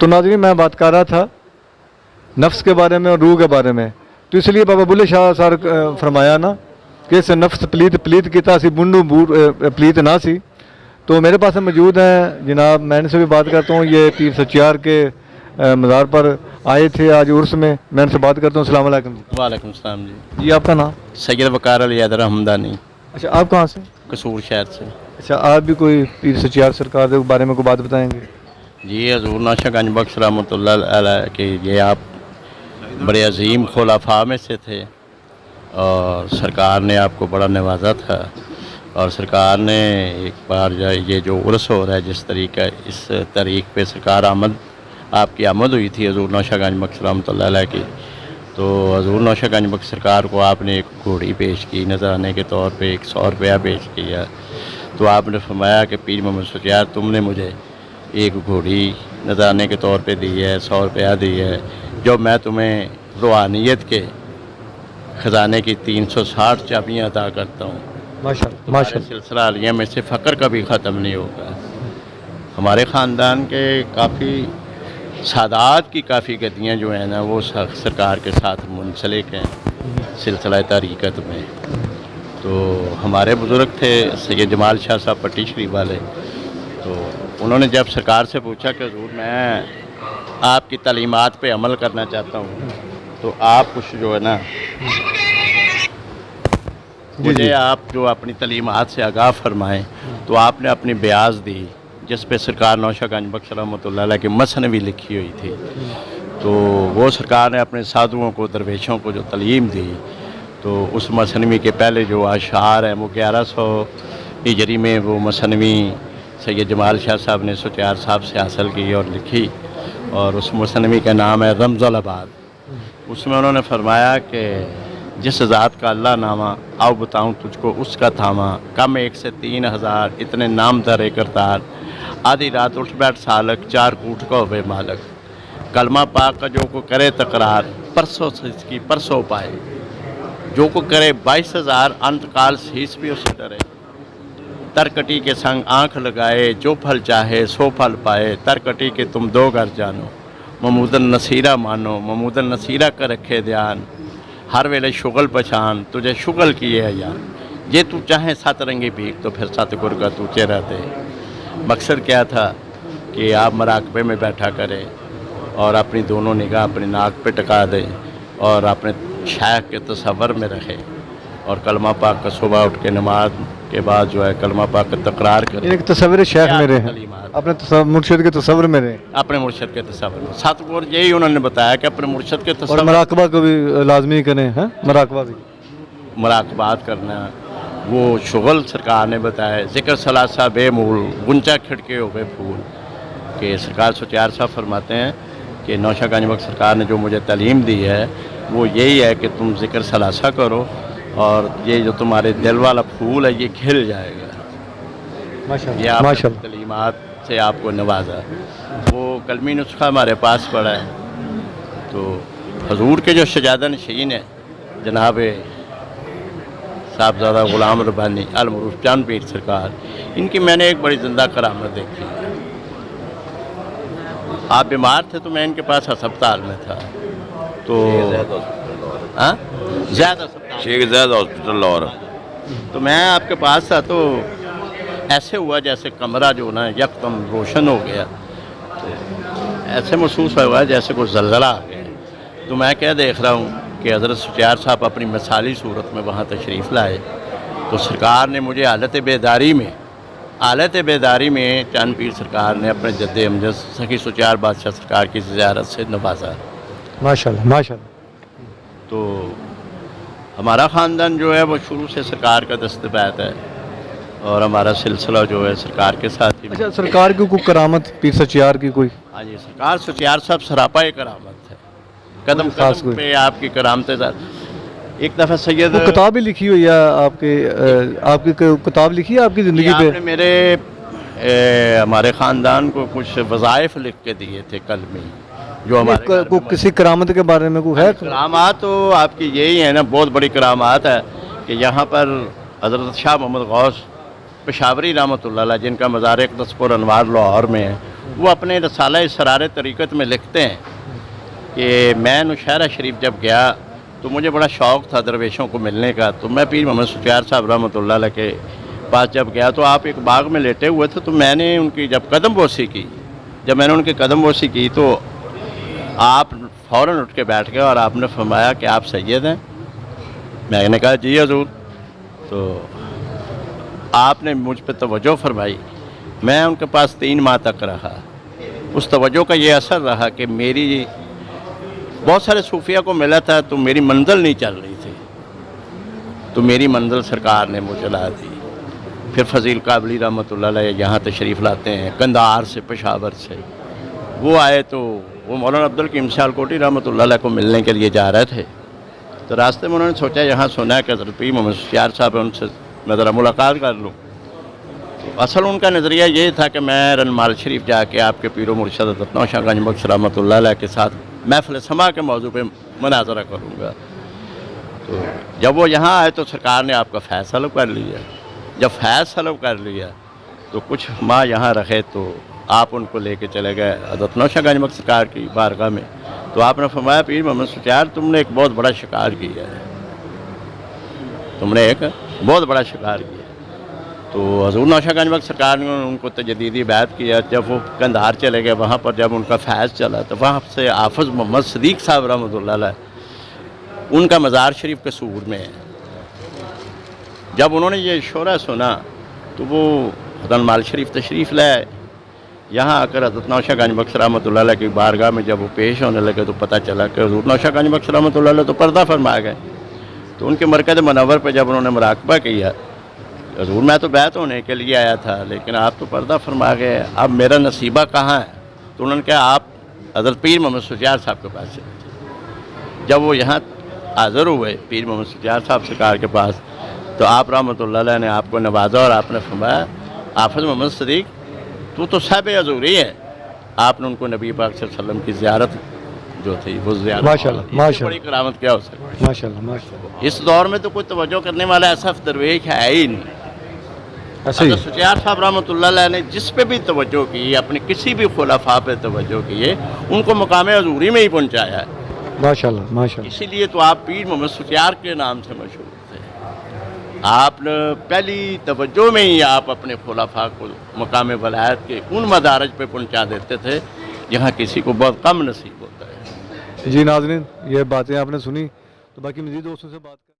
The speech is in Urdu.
تو ناظرین میں بات کر رہا تھا نفس کے بارے میں اور روح کے بارے میں، تو اس لیے بابا بلے شاہ سر فرمایا نا کہ اس نفس پلیت کیتا سی بنڈو پلیت نہ سی. تو میرے پاس موجود ہیں جناب، میں ان سے بھی بات کرتا ہوں، یہ پیر سچیار کے مزار پر آئے تھے آج عرس میں ان سے بات کرتا ہوں. السلام علیکم. وعلیکم السلام جی. جی آپ کا نام؟ سید وقار علی حیدر ہمدانی. اچھا آپ کہاں سے؟ قصور شہر سے. اچھا آپ بھی کوئی پیر سچیار سرکار کے بارے میں کوئی بات بتائیں گے؟ جی حضور ناشا گنج بخش رحمۃ اللہ علیہ کہ یہ آپ بڑے عظیم خلفاء میں سے تھے اور سرکار نے آپ کو بڑا نوازا تھا، اور سرکار نے ایک بار یہ جو عرس ہو رہا ہے جس طریقہ اس طریق پہ سرکار آپ کی آمد ہوئی تھی حضور ناشا گنج بخش رحمۃ اللہ علیہ کی، تو حضور ناشا گنج بخش سرکار کو آپ نے ایک گھوڑی پیش کی نذرانے کے طور پہ، 100 روپیہ پیش کیا. تو آپ نے فرمایا کہ پیر محمد سچیار تم نے مجھے ایک گھوڑی نذرانے کے طور پہ دی ہے، 100 روپیہ دی ہے، جو میں تمہیں روحانیت کے خزانے کی 360 چابیاں عطا کرتا ہوں. تمہارے سلسلہ عالیہ میں سے فقر کبھی ختم نہیں ہوگا. ہمارے خاندان کے کافی سادات کی کافی گدیاں جو ہیں نا وہ سرکار کے ساتھ منسلک ہیں سلسلہ طریقت میں. تو ہمارے بزرگ تھے سید جمال شاہ صاحب پٹی شریف والے، تو انہوں نے جب سرکار سے پوچھا کہ حضور میں آپ کی تعلیمات پہ عمل کرنا چاہتا ہوں تو آپ کچھ جو ہے نا مجھے آپ جو اپنی تعلیمات سے آگاہ فرمائیں. تو آپ نے اپنی بیاض دی جس پہ سرکار نوشہ گنج بخش رحمۃ اللہ علیہ کی مثنوی لکھی ہوئی تھی. تو وہ سرکار نے اپنے سادھوؤں کو درویشوں کو جو تعلیم دی تو اس مثنوی کے پہلے جو اشعار ہیں وہ 1100 ہجری میں وہ مثنوی سید جمال شاہ صاحب نے سچیار صاحب سے حاصل کی اور لکھی، اور اس مثنوی کا نام ہے رمز الآباد. اس میں انہوں نے فرمایا کہ جس ذات کا اللہ نامہ آؤ بتاؤں تجھ کو اس کا تھاما، کم 1 سے 3000 اتنے نام در کرتار، آدھی رات اٹھ بیٹھ سالک، 4 کوٹ کا ہوئے مالک، کلمہ پاک کا جو کو کرے تقرار، پرسوں سے اس کی پرسوں پائے، جو کو کرے 22,000 انت کال سیس بھی اسے ڈرے، ترکٹی کے سنگ آنکھ لگائے، جو پھل چاہے سو پھل پائے، ترکٹی کے تم 2 گھر جانو، محمودن نصیرہ مانو، محمودن نصیرہ کا رکھے دھیان، ہر ویلے شغل پہچان، تجھے شغل کیے ہے یار، یہ تو چاہیں 7 رنگی بھیک تو پھر 7 گر کا تو چہرہ دے. مقصد کیا تھا کہ آپ مراقبے میں بیٹھا کرے اور اپنی دونوں نگاہ اپنی ناک پہ ٹکا دے اور اپنے شیخ کے تصور میں رکھے، اور کلمہ پاک کا صبح اٹھ کے نماز کے بعد جو ہے کلمہ پاک کا تکرار کرے. ایک تصور شیخ میرے ہیں، اپنے مرشد کے تصور میں رہے، اپنے مرشد کے تصور میں. 7 گر یہی انہوں نے بتایا کہ اپنے مرشد کے تصور، اور مراقبہ کو بھی لازمی کریں. ہاں مراقبہ بھی، مراقبات کرنا وہ شغل سرکار نے بتایا. ذکر ثلاثہ بے مول، گنچا کھڑکے ہوئے پھول، کہ سرکار سچیار صاحب فرماتے ہیں کہ نوشہ گنج بخش سرکار نے جو مجھے تعلیم دی ہے وہ یہی ہے کہ تم ذکر ثلاثہ کرو اور یہ جو تمہارے دل والا پھول ہے یہ کھل جائے گا. یہ آپ کی تعلیمات سے آپ کو نوازا. وہ کلمی نسخہ ہمارے پاس پڑا ہے. تو حضور کے جو سجادہ نشین ہیں جناب صاحبزادہ غلام ربانی المعروف چاند پیر سرکار، ان کی میں نے ایک بڑی زندہ کرامت دیکھی. آپ بیمار تھے تو میں ان کے پاس ہسپتال میں تھا، تو شیخ زید ہاسپٹل لاہور. تو میں آپ کے پاس تھا تو ایسے ہوا جیسے کمرہ جو نا یکدم روشن ہو گیا، تو ایسے محسوس ہوا جیسے کوئی زلزلہ آ گیا. تو میں کیا دیکھ رہا ہوں کہ حضرت سچیار صاحب اپنی مثالی صورت میں وہاں تشریف لائے. تو سرکار نے مجھے حالت بیداری میں چاند پیر سرکار نے اپنے جد امجد سخی سچیار بادشاہ سرکار کی زیارت سے نوازا. ماشاءاللہ ماشاءاللہ. تو ہمارا خاندان جو ہے وہ شروع سے سرکار کا دست بیت ہے اور ہمارا سلسلہ جو ہے سرکار کے ساتھ ہی. اچھا سرکار کی کوئی کرامت پیر سچیار کی کوئی؟ ہاں جی، سرکار سچیار صاحب سراپا کرامت ہے، قدم قدم پہ آپ کی کرامتیں. ایک دفعہ سید کتاب بھی لکھی ہوئی ہے آپ کی کتاب لکھی ہے آپ کی زندگی پہ؟ آپ نے ہمارے خاندان کو کچھ وظائف لکھ کے دیے تھے کلمی، جو ہمارے کسی کرامت کے بارے میں کوئی ہے؟ کرامات تو آپ کی یہی ہے نا، بہت بڑی کرامات ہے کہ یہاں پر حضرت شاہ محمد غوث پشاوری رحمۃ اللہ علیہ جن کا مزار اقدس پر انوار لاہور میں ہے، وہ اپنے رسالہ اسرار طریقت میں لکھتے ہیں کہ میں نوشہرہ شریف جب گیا تو مجھے بڑا شوق تھا درویشوں کو ملنے کا، تو میں پیر محمد سفیار صاحب رحمۃ اللہ علیہ کے پاس جب گیا تو آپ ایک باغ میں لیٹے ہوئے تھے، تو میں نے ان کی جب قدم بوسی کی، جب میں نے ان کی قدم بوسی کی تو آپ فوراً اٹھ کے بیٹھ گئے اور آپ نے فرمایا کہ آپ سید ہیں؟ میں نے کہا جی حضور۔ تو آپ نے مجھ پہ توجہ فرمائی، میں ان کے پاس 3 ماہ تک رہا۔ اس توجہ کا یہ اثر رہا کہ میری بہت سارے صوفیہ کو ملا تھا تو میری منزل نہیں چل رہی تھی، تو میری منزل سرکار نے مجھے لا دی۔ پھر فضیل قابلی رحمۃ اللہ علیہ یہاں تشریف لاتے ہیں قندھار سے، پشاور سے، وہ آئے تو وہ مولانا عبدالکریم سیالکوٹی رحمۃ اللہ علیہ کو ملنے کے لیے جا رہے تھے، تو راستے میں انہوں نے سوچا یہاں سنا ہے کہ حضرت پیر محمد سفیار صاحب ہیں، ان سے میں ذرا ملاقات کر لوں۔ اصل ان کا نظریہ یہ تھا کہ میں رنمال شریف جا کے آپ کے پیر و مرشد حضرت نوشہ گنج بخش رحمۃ اللہ علیہ کے ساتھ محفل سما کے موضوع پہ مناظرہ کروں گا۔ تو جب وہ یہاں آئے تو سرکار نے آپ کا فیض طلب کر لیا۔ جب فیض طلب کر لیا تو کچھ ماہ یہاں رکھے تو آپ ان کو لے کے چلے گئے حضرت نوشہ گنج بخش سرکار کی بارگاہ میں، تو آپ نے فرمایا پیر محمد سفیار تم نے ایک بہت بڑا شکار کیا ہے، تم نے ایک بہت بڑا شکار کیا۔ تو حضور نوشہ گنج بخش سرکار نے ان کو تجدیدی بیعت کیا۔ جب وہ قندھار چلے گئے وہاں پر جب ان کا فیض چلا تو وہاں سے حافظ محمد صدیق صاحب رحمۃ اللہ علیہ ان کا مزار شریف قصور میں ہے۔ جب انہوں نے یہ شعرہ سنا تو وہ حضرت مال شریف تشریف لے آئے، یہاں آ کر حضرت نوشہ گنج بخش رحمۃ اللہ علیہ کی بارگاہ میں جب وہ پیش ہونے لگے تو پتہ چلا کہ حضور نوشہ گنج بخش رحمۃ اللہ علیہ تو پردہ فرما گئے۔ تو ان کے مرکز منور پہ جب انہوں نے مراقبہ کیا، حضور میں تو بیعت ہونے کے لیے آیا تھا لیکن آپ تو پردہ فرما گئے، اب میرا نصیبہ کہاں ہے؟ تو انہوں نے کہا آپ حضرت پیر محمد سفیار صاحب کے پاس چلے۔ جب وہ یہاں حاضر ہوئے پیر محمد سفیار صاحب سرکار کے پاس تو آپ رحمۃ اللہ علیہ نے آپ کو نوازا اور آپ نے فرمایا حافظ محمد صدیق تو صاحب حضوری ہے۔ آپ نے ان کو نبی پاک صلی اللہ علیہ وسلم کی زیارت جو تھی وہ زیارت، ماشاءاللہ، اس سے ماشاءاللہ، بڑی کرامت کیا ہو سکتی ہے؟ ماشاءاللہ ماشاءاللہ، اس دور میں تو کوئی توجہ کرنے والا ایسا درویش ہے ہی نہیں۔ ایسے ہی حضرت سفیار صاحب رحمۃ اللہ علیہ نے جس پہ بھی توجہ کی، اپنے کسی بھی خلفاء پہ توجہ کیے، ان کو مقام حضوری میں ہی پہنچایا ہے۔ ماشاءاللہ ماشاءاللہ۔ اسی لیے تو آپ پیر محمد سفیار کے نام سے مشہور تھے۔ آپ نے پہلی توجہ میں ہی آپ اپنے خلفاء کو مقام ولایت کے ان مدارج پہ پہنچا دیتے تھے جہاں کسی کو بہت کم نصیب ہوتا ہے۔ جی ناظرین، یہ باتیں آپ نے سنی تو باقی مزید دوستوں سے بات